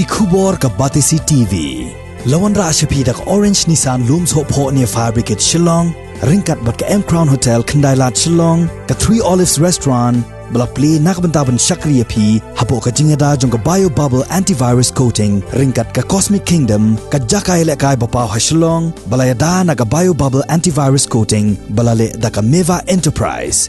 ki khubor ka Batisi TV. Lawan ra ashapi dak Orange Nissan Looms Hope Ho near Fire Brigade Shillong, ringkat bat ka M Crown Hotel Kendailat Shillong, ka Three Olives Restaurant, bala play nakbentaban Shakriya P, habo ka Jingdawa jong ka Bio Bubble Antivirus Coating, ringkat ka Cosmic Kingdom, ka Jakai lekai bapaw ha Shillong, bala yada na ka Bio Bubble Antivirus Coating, bala le da ka Meva Enterprise.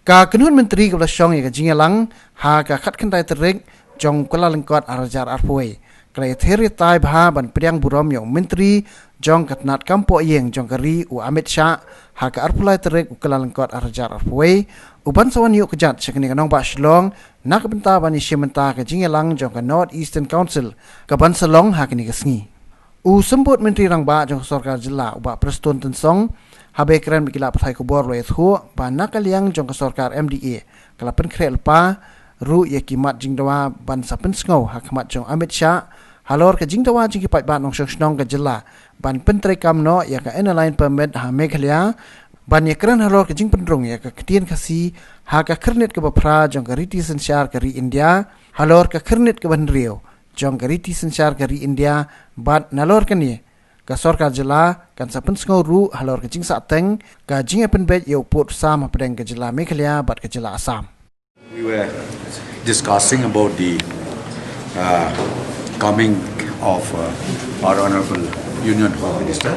Ka Kanun Menteri Kepala Shong ya ka Jingdawa, ha ka khat kendai terik, jong Kuala Lengkot arajar arpoi. Kelai theri tai bha ban priang burom yang menteri jong katnat kampo yeng jong kari u Amit Shah ha ka arpulai terik u Kuala Lengkot arajar arpoi uban sawan yuk kejat sekini kanong ba Shillong nak benta ban isyamenta ke Jingdawa jong ka North Eastern Council ka ban Shillong ha kini kesngi u sembut menteri rang ba jong Sorkar jela u ba Preston Tensong habe keren bikila pathai ko bor le thu ba nakaliang jong ka Sorkar MDA kala Pynkhreh Lypa ru ye kimat Jingdawa ban sapen sngau hakmat jong Amit Shah halor ke Jingdawa jing kipat ban nong snong ke jela ban pentrai kamno ya ka airline permit ha Meghalaya ban ye keren halor ke jing pendrong ya ka ketien kasi ha ka kernet ke bapra jong ka riti sensyar ke ri India halor ka kernet ke ban rio jong ka riti sensyar ke ri India bat nalor ke ni ka Sorkar jela kan sapen sngau ru halor ke jing sateng ka jing pen bet ye uput sam pedeng ke jela Meghalaya bat ke jela Assam. We were discussing about the coming of our Honorable Union Home Minister,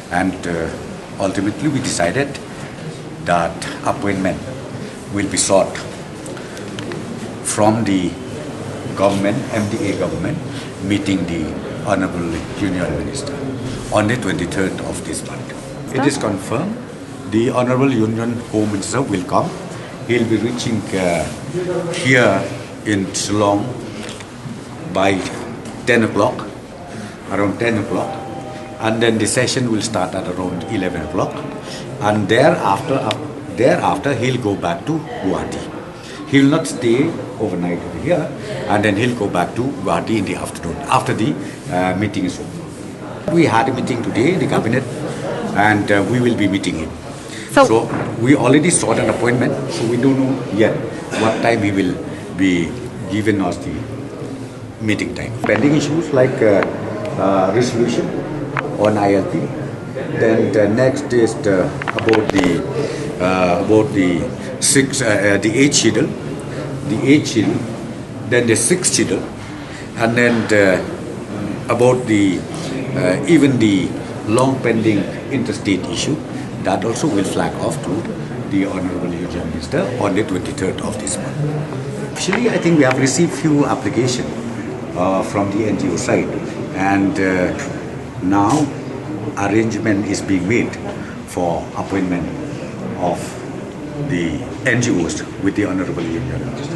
and ultimately we decided that appointment will be sought from the government, MDA government, meeting the Honorable Union Minister on the 23rd of this month. It is confirmed the Honorable Union Home Minister will come. He'll be reaching here in Shillong by 10 o'clock, around 10 o'clock, and then the session will start at around 11 o'clock, and thereafter he'll go back to Guwahati. He'll not stay overnight over here, and then he'll go back to Guwahati in the afternoon, after the meeting is over. We had a meeting today, the cabinet, and we will be meeting him. So we already sought an appointment, so we don't know yet what time he will be given us the meeting time. Pending issues like resolution on ILP. Then the next is about the eighth schedule, then the sixth schedule, and then about the even the long pending interstate issue. That also will flag off to the Honorable Union Minister on the 23rd of this month. Actually, I think we have received few applications from the NGO side, and now arrangement is being made for appointment of the NGOs with the Honorable Union Minister.